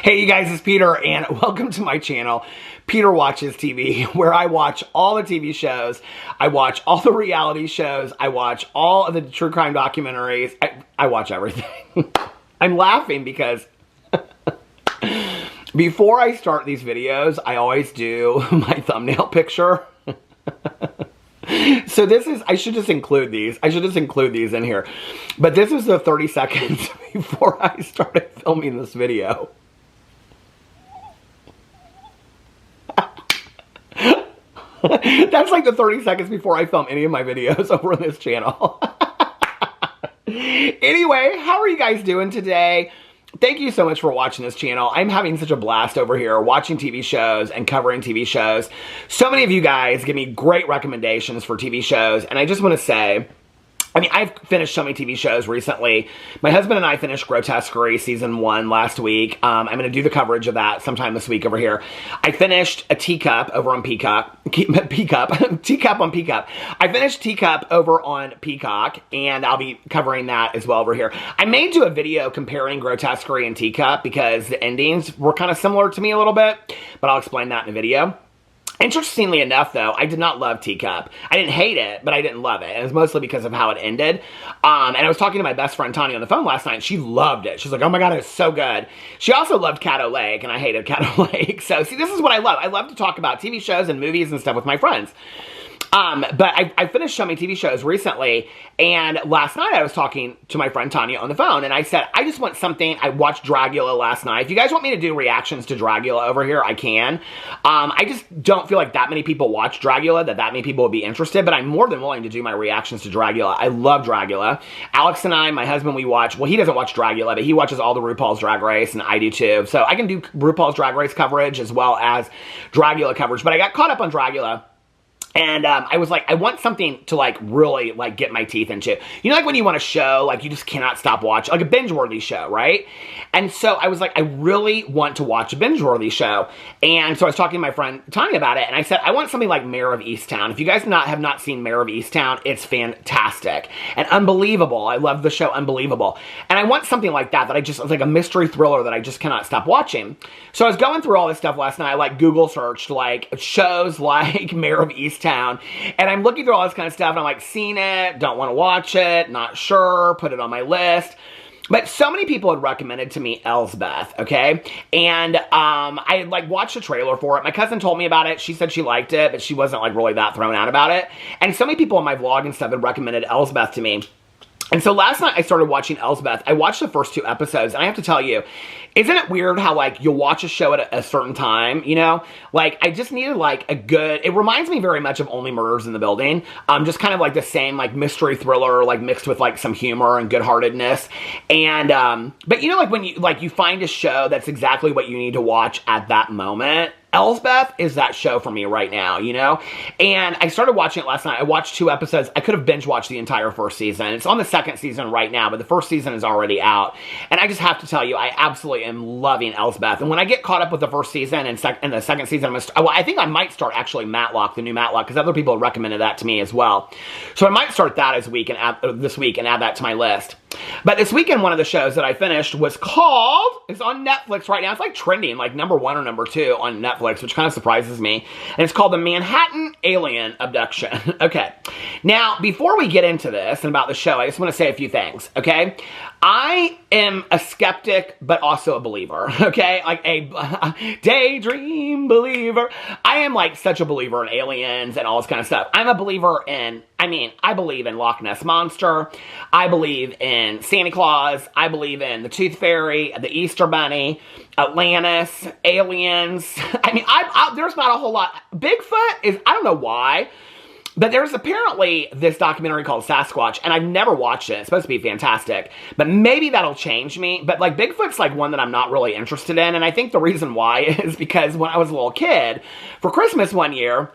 Hey you guys, it's Peter and welcome to my channel, Peter Watches TV, where I watch all the TV shows, I watch all the reality shows, I watch all of the true crime documentaries, I watch everything. I'm laughing because before I start these videos, I always do my thumbnail picture. So this is, I should just include these in here. But this is the 30 seconds before I started filming this video. That's like the 30 seconds before I film any of my videos over on this channel. Anyway, how are you guys doing today? Thank you so much for watching this channel. I'm having such a blast over here watching TV shows and covering TV shows. So many of you guys give me great recommendations for TV shows, and I just want to say, I mean, I've finished so many TV shows recently. My husband and I finished Grotesquerie Season 1 last week. I'm going to do the coverage of that sometime this week over here. I finished a Teacup over on Peacock. Teacup on Peacock. I finished Teacup over on Peacock, and I'll be covering that as well over here. I may do a video comparing Grotesquerie and Teacup because the endings were kind of similar to me a little bit, but I'll explain that in a video. Interestingly enough, though, I did not love Teacup. I didn't hate it, but I didn't love it. And it was mostly because of how it ended. And I was talking to my best friend, Tanya, on the phone last night, and she loved it. She's like, oh my God, it was so good. She also loved Caddo Lake, and I hated Caddo Lake. So, see, this is what I love. I love to talk about TV shows and movies and stuff with my friends. But I finished so many TV shows recently, and last night I was talking to my friend Tanya on the phone, and I said, I just want something. I watched Dragula last night. If you guys want me to do reactions to Dragula over here, I can. I just don't feel like that many people watch Dragula, that many people would be interested, but I'm more than willing to do my reactions to Dragula. I love Dragula. Alex and I, my husband, we watch, well, he doesn't watch Dragula, but he watches all the RuPaul's Drag Race, and I do too. So I can do RuPaul's Drag Race coverage as well as Dragula coverage, but I got caught up on Dragula. And I was like, I want something to like really like get my teeth into. You know, like when you want a show, like you just cannot stop watching, like a binge-worthy show, right? And so I was like, I really want to watch a binge-worthy show. And so I was talking to my friend Tanya about it, and I said, I want something like Mayor of Easttown. If you guys have not seen Mayor of Easttown, it's fantastic and unbelievable. I love the show Unbelievable. And I want something like that I just, like a mystery thriller that I just cannot stop watching. So I was going through all this stuff last night. I like Google searched like shows like Mayor of Easttown. And I'm looking through all this kind of stuff, and I'm like, seen it, don't want to watch it, not sure, put it on my list. But so many people had recommended to me Elsbeth, okay? And I like watched a trailer for it. My cousin told me about it. She said she liked it, but she wasn't like really that thrown out about it. And so many people on my vlog and stuff had recommended Elsbeth to me. And so last night I started watching Elsbeth. I watched the first 2 episodes, and I have to tell you, isn't it weird how like you'll watch a show at a certain time, you know? Like I just needed like a good, it reminds me very much of Only Murders in the Building. Just kind of like the same like mystery thriller, like mixed with like some humor and good-heartedness. And, but you know, like when you find a show that's exactly what you need to watch at that moment, Elsbeth is that show for me right now, you know? And I started watching it last night. I watched 2 episodes. I could have binge watched the entire first season. It's on the 2nd season right now, but the first season is already out. And I just have to tell you, I absolutely am loving Elsbeth. And when I get caught up with the first season and the 2nd season, I think I might start actually Matlock, the new Matlock, because other people have recommended that to me as well. So I might start that this week and add that to my list. But this weekend, one of the shows that I finished was called, it's on Netflix right now. It's like trending, like #1 or #2 on Netflix, which kind of surprises me. And it's called The Manhattan Alien Abduction. Okay. Now, before we get into this and about the show, I just want to say a few things, okay? I am a skeptic, but also a believer, okay? Like a daydream believer. I am like such a believer in aliens and all this kind of stuff. I'm a believer in, I believe in Loch Ness Monster. I believe in Santa Claus. I believe in the Tooth Fairy, the Easter Bunny, Atlantis, aliens. There's not a whole lot. Bigfoot is, I don't know why, but there's apparently this documentary called Sasquatch, and I've never watched it. It's supposed to be fantastic, but maybe that'll change me. But like Bigfoot's like one that I'm not really interested in, and I think the reason why is because when I was a little kid, for Christmas one year,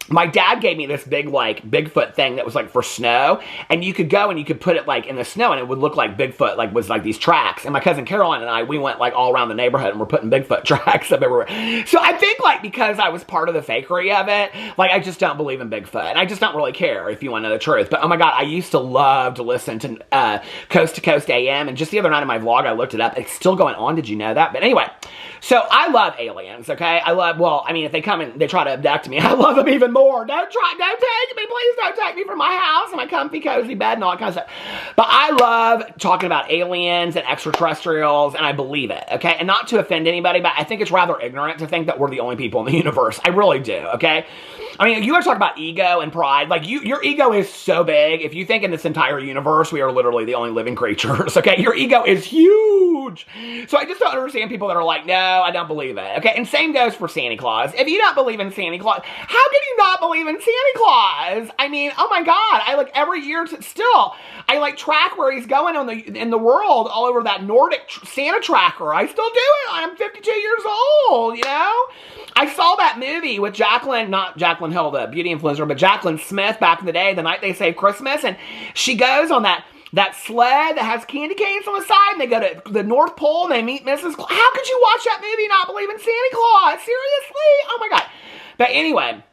my dad gave me this big, like, Bigfoot thing that was, like, for snow, and you could go and you could put it, like, in the snow, and it would look like Bigfoot, like, was, like, these tracks, and my cousin Caroline and I, we went, like, all around the neighborhood, and we're putting Bigfoot tracks up everywhere. So I think, like, because I was part of the fakery of it, like, I just don't believe in Bigfoot, and I just don't really care, if you want to know the truth. But, oh my God, I used to love to listen to Coast to Coast AM, and just the other night in my vlog, I looked it up. It's still going on. Did you know that? But anyway, So I love aliens, okay? Well, I mean, if they come and they try to abduct me, I love them even more. Don't take me, please don't take me from my house and my comfy, cozy bed and all that kind of stuff. But I love talking about aliens and extraterrestrials, and I believe it, okay? And not to offend anybody, but I think it's rather ignorant to think that we're the only people in the universe. I really do, okay? I mean, you want to talk about ego and pride. Like, your ego is so big. If you think in this entire universe, we are literally the only living creatures, okay? Your ego is huge. So I just don't understand people that are like, no, I don't believe it, okay? And same goes for Santa Claus. If you don't believe in Santa Claus, how can you not believe in Santa Claus? I mean, oh my God, I like every year still, I like track where he's going in the world all over that Nordic Santa tracker. I still do it. I'm 52 years old, you know? I saw that movie with not Jacqueline Hill, the beauty influencer, but Jacqueline Smith back in the day, The Night They Saved Christmas, and she goes on that sled that has candy canes on the side, and they go to the North Pole, and they meet Mrs. Claus. How could you watch that movie and not believe in Santa Claus? Seriously? Oh my God. But anyway,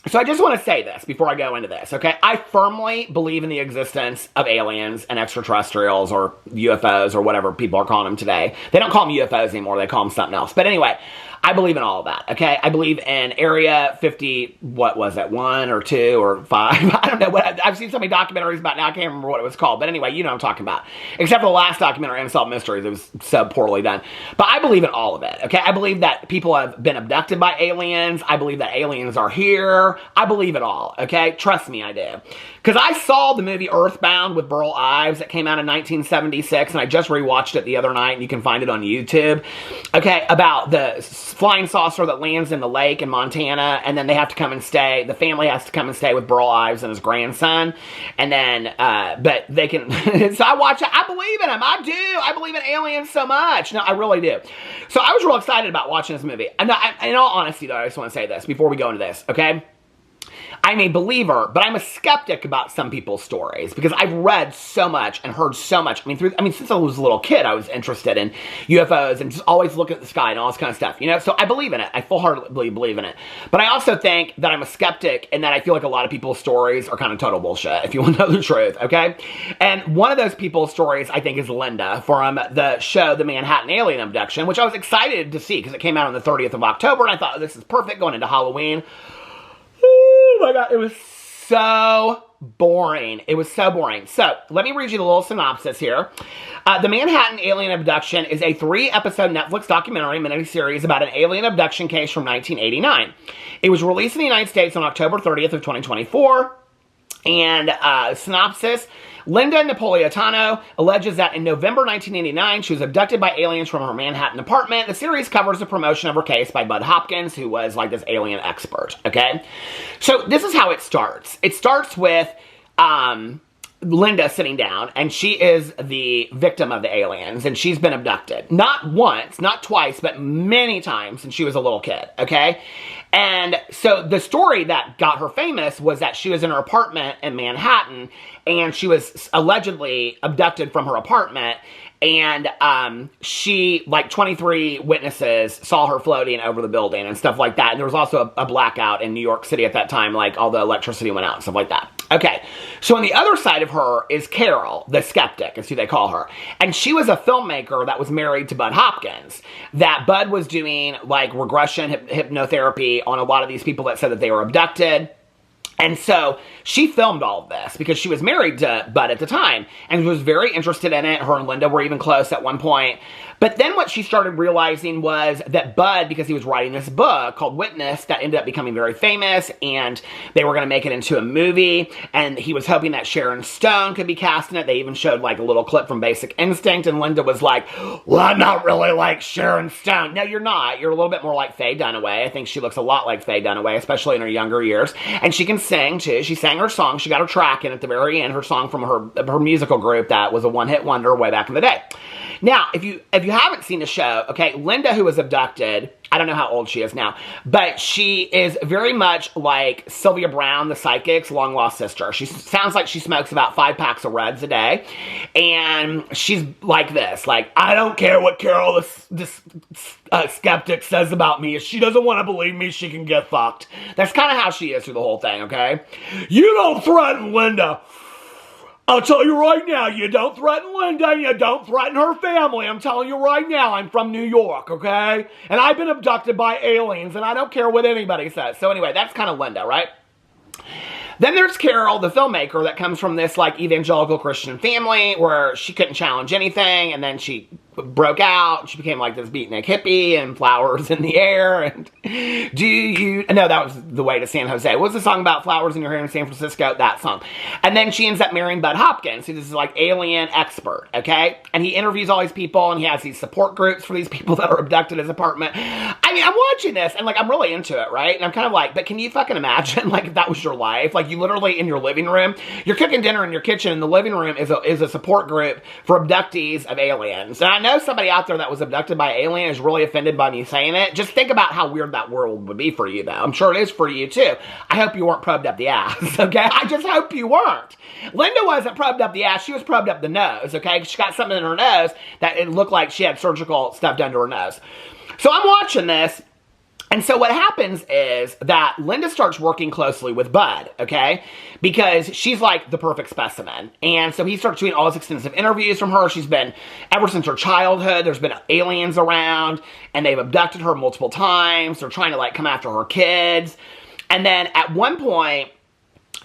so I just want to say this before I go into this, okay? I firmly believe in the existence of aliens and extraterrestrials or UFOs or whatever people are calling them today. They don't call them UFOs anymore. They call them something else. But anyway, I believe in all of that, okay? I believe in Area 50, what was it, 1 or 2 or 5? I don't know. I've seen so many documentaries about it now, I can't remember what it was called. But anyway, you know what I'm talking about. Except for the last documentary, Unsolved Mysteries. It was so poorly done. But I believe in all of it, okay? I believe that people have been abducted by aliens. I believe that aliens are here. I believe it all, okay? Trust me, I do. Because I saw the movie Earthbound with Burl Ives that came out in 1976, and I just rewatched it the other night, and you can find it on YouTube, okay, about the flying saucer that lands in the lake in Montana, and then they have to come and stay, the family has to come and stay with Burl Ives and his grandson, and then, but they can, so I watch it, I believe in them, I do, I believe in aliens so much, no, I really do. So I was real excited about watching this movie, and in all honesty though, I just want to say this before we go into this, okay? I'm a believer, but I'm a skeptic about some people's stories because I've read so much and heard so much. I mean, since I was a little kid, I was interested in UFOs and just always looking at the sky and all this kind of stuff, you know? So I believe in it. I full-heartedly believe in it. But I also think that I'm a skeptic and that I feel like a lot of people's stories are kind of total bullshit, if you want to know the truth, okay? And one of those people's stories, I think, is Linda from the show The Manhattan Alien Abduction, which I was excited to see because it came out on the 30th of October, and I thought, oh, this is perfect going into Halloween. Oh my God, it was so boring. It was so boring. So, let me read you the little synopsis here. The Manhattan Alien Abduction is a 3-episode Netflix documentary miniseries about an alien abduction case from 1989. It was released in the United States on October 30th of 2024. And synopsis, Linda Napolitano alleges that in November 1989, she was abducted by aliens from her Manhattan apartment. The series covers the promotion of her case by Bud Hopkins, who was like this alien expert, okay? So this is how it starts. It starts with Linda sitting down, and she is the victim of the aliens, and she's been abducted. Not once, not twice, but many times since she was a little kid, okay? And so the story that got her famous was that she was in her apartment in Manhattan, and she was allegedly abducted from her apartment, and she, like 23 witnesses saw her floating over the building and stuff like that. And there was also a blackout in New York City at that time, like all the electricity went out and stuff like that. Okay, so on the other side of her is Carol, the skeptic, is who they call her. And she was a filmmaker that was married to Bud Hopkins. That Bud was doing like regression hypnotherapy on a lot of these people that said that they were abducted. And so she filmed all of this because she was married to Bud at the time and was very interested in it. Her and Linda were even close at one point. But then what she started realizing was that Bud, because he was writing this book called Witness that ended up becoming very famous, and they were going to make it into a movie, and he was hoping that Sharon Stone could be cast in it. They even showed like a little clip from Basic Instinct, and Linda was like, well, I'm not really like Sharon Stone. No, you're not. You're a little bit more like Faye Dunaway. I think she looks a lot like Faye Dunaway, especially in her younger years. And she can sing too. She sang her song. She got her track in at the very end, her song from her musical group that was a one-hit wonder way back in the day. Now, if you haven't seen the show, okay, Linda, who was abducted, I don't know how old she is now, but she is very much like Sylvia Brown, the psychic's long-lost sister. She sounds like she smokes about 5 packs of Reds a day, and she's like this, like, I don't care what Carol, this skeptic, says about me. If she doesn't want to believe me, she can get fucked. That's kind of how she is through the whole thing, okay? You don't threaten Linda. I'll tell you right now, you don't threaten Linda, you don't threaten her family. I'm telling you right now, I'm from New York, okay? And I've been abducted by aliens, and I don't care what anybody says. So anyway, that's kind of Linda, right? Then there's Carol, the filmmaker, that comes from this, like, evangelical Christian family where she couldn't challenge anything, and then she broke out. She became, like, this beatnik hippie, and flowers in the air, and no, that was The Way to San Jose. What was the song about flowers in your hair in San Francisco? That song. And then she ends up marrying Bud Hopkins, who's this, like, alien expert, okay? And he interviews all these people, and he has these support groups for these people that are abducted in his apartment. I mean, I'm watching this, and, like, I'm really into it, right? And I'm kind of like, but can you fucking imagine, like, if that was your life? Like, you literally, in your living room, you're cooking dinner in your kitchen, and the living room is a support group for abductees of aliens. And I know somebody out there that was abducted by an alien is really offended by me saying it. Just think about how weird that world would be for you, though. I'm sure it is for you, too. I hope you weren't probed up the ass, okay? I just hope you weren't. Linda wasn't probed up the ass. She was probed up the nose, okay? She got something in her nose that it looked like she had surgical stuff done to her nose. So I'm watching this. And so what happens is that Linda starts working closely with Bud, okay? Because she's like the perfect specimen. And so he starts doing all these extensive interviews from her. She's been, ever since her childhood, there's been aliens around, and they've abducted her multiple times. They're trying to, like, come after her kids. And then at one point,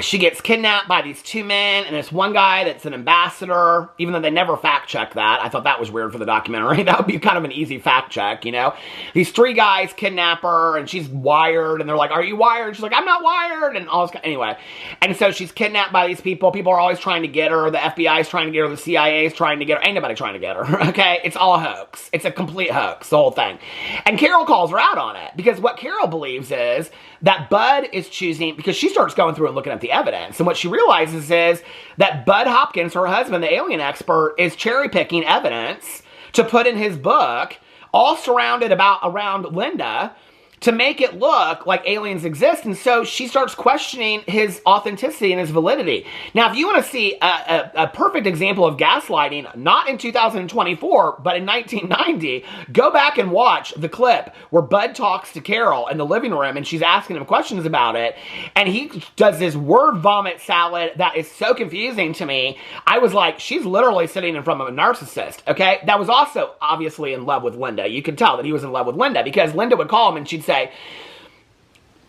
she gets kidnapped by these two men, and this one guy that's an ambassador, even though they never fact-check that. I thought that was weird for the documentary. That would be kind of an easy fact-check, you know? These three guys kidnap her, and she's wired, and they're like, are you wired? She's like, I'm not wired, and all this, anyway. And so she's kidnapped by these people. People are always trying to get her. The FBI is trying to get her. The CIA is trying to get her. Ain't nobody trying to get her, okay? It's all a hoax. It's a complete hoax, the whole thing. And Carol calls her out on it, because what Carol believes is that Bud is choosing, because she starts going through and looking at the evidence, and what she realizes is that Bud Hopkins, her husband, the alien expert, is cherry-picking evidence to put in his book, all surrounded around Linda, to make it look like aliens exist. And so she starts questioning his authenticity and his validity. Now, if you want to see a perfect example of gaslighting, not in 2024, but in 1990, go back and watch the clip where Bud talks to Carol in the living room, and she's asking him questions about it, and he does this word vomit salad that is so confusing to me. I was like, she's literally sitting in front of a narcissist, okay? That was also obviously in love with Linda. You could tell that he was in love with Linda, because Linda would call him and she'd say,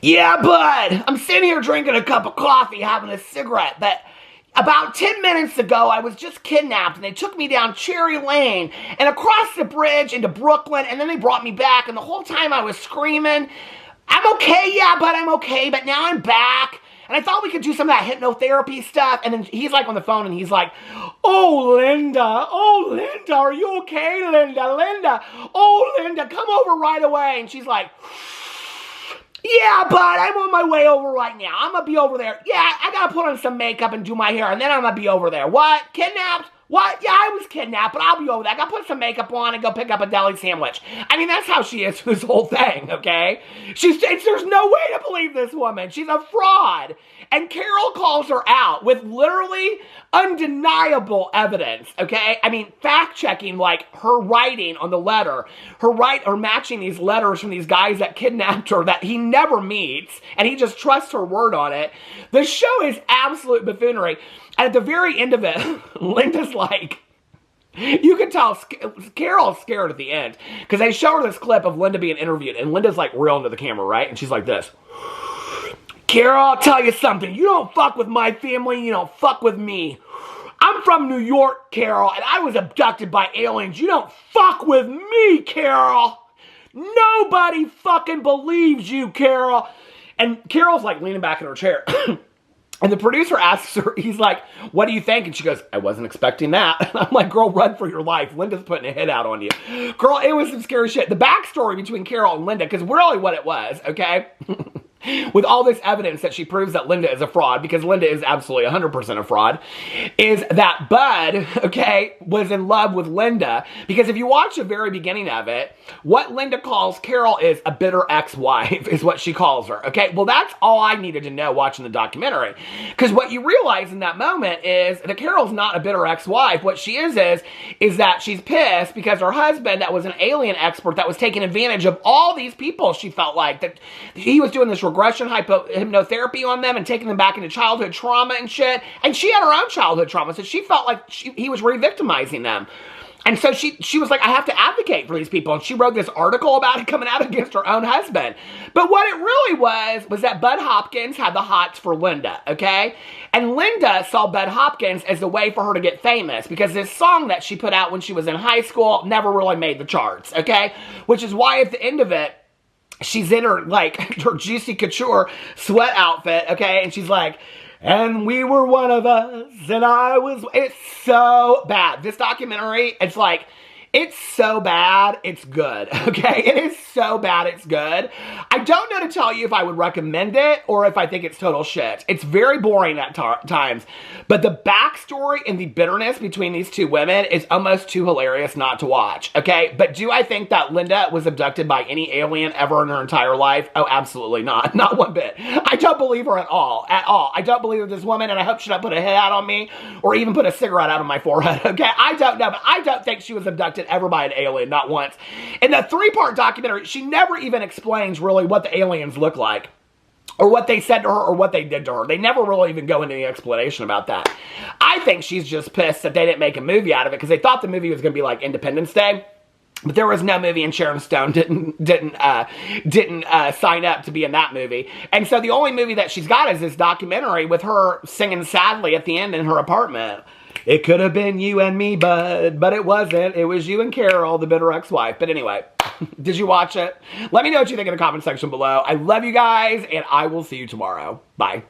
yeah, Bud, I'm sitting here drinking a cup of coffee, having a cigarette, but about 10 minutes ago, I was just kidnapped, and they took me down Cherry Lane and across the bridge into Brooklyn, and then they brought me back, and the whole time I was screaming, I'm okay, yeah, Bud, I'm okay, but now I'm back. And I thought we could do some of that hypnotherapy stuff. And then he's like on the phone, and he's like, oh, Linda, are you okay, Linda? Oh, Linda, come over right away. And she's like, yeah, Bud, I'm on my way over right now. I'm going to be over there. Yeah, I got to put on some makeup and do my hair, and then I'm going to be over there. What? Kidnapped? What? Yeah, I was kidnapped, but I'll be over there. I got to put some makeup on and go pick up a deli sandwich. I mean, that's how she is for this whole thing, okay? There's no way to believe this woman. She's a fraud. And Carol calls her out with literally undeniable evidence, okay? I mean, fact-checking, like, her writing on the letter, or matching these letters from these guys that kidnapped her that he never meets, and he just trusts her word on it. The show is absolute buffoonery. And at the very end of it, Linda's like, you can tell Carol's scared at the end, because they show her this clip of Linda being interviewed, and Linda's like real into the camera, right? And she's like this. Carol, I'll tell you something. You don't fuck with my family, you don't fuck with me. I'm from New York, Carol, and I was abducted by aliens. You don't fuck with me, Carol. Nobody fucking believes you, Carol. And Carol's like leaning back in her chair. And the producer asks her, he's like, what do you think? And she goes, I wasn't expecting that. And I'm like, girl, run for your life. Linda's putting a hit out on you. Girl, it was some scary shit. The backstory between Carol and Linda, because really what it was, okay? With all this evidence that she proves that Linda is a fraud, because Linda is absolutely 100% a fraud, is that Bud, okay, was in love with Linda. Because if you watch the very beginning of it, what Linda calls Carol is a bitter ex-wife, is what she calls her, okay? Well, that's all I needed to know watching the documentary. Because what you realize in that moment is that Carol's not a bitter ex-wife. What she is that she's pissed because her husband, that was an alien expert that was taking advantage of all these people, she felt like, that he was doing this regression hypnotherapy on them and taking them back into childhood trauma and shit. And she had her own childhood trauma, so she felt like he was re-victimizing them. And so she was like, I have to advocate for these people. And she wrote this article about it coming out against her own husband. But what it really was that Bud Hopkins had the hots for Linda, okay? And Linda saw Bud Hopkins as a way for her to get famous because this song that she put out when she was in high school never really made the charts, okay? Which is why at the end of it, she's in her, like, her Juicy Couture sweat outfit, okay? And she's like, and we were one of us, and I was... It's so bad. This documentary, it's like... It's so bad, it's good, okay? It is so bad, it's good. I don't know to tell you if I would recommend it or if I think it's total shit. It's very boring at times, but the backstory and the bitterness between these two women is almost too hilarious not to watch, okay? But do I think that Linda was abducted by any alien ever in her entire life? Oh, absolutely not. Not one bit. I don't believe her at all. At all. I don't believe this woman, and I hope she don't put a head out on me or even put a cigarette out on my forehead, okay? I don't know, but I don't think she was abducted ever by an alien, not once. In the 3-part documentary, she never even explains really what the aliens look like, or what they said to her, or what they did to her. They never really even go into any explanation about that. I think she's just pissed that they didn't make a movie out of it, because they thought the movie was going to be like Independence Day. But there was no movie, and Sharon Stone didn't sign up to be in that movie. And so the only movie that she's got is this documentary with her singing sadly at the end in her apartment. It could have been you and me, bud, but it wasn't. It was you and Carol, the bitter ex-wife. But anyway, did you watch it? Let me know what you think in the comment section below. I love you guys, and I will see you tomorrow. Bye.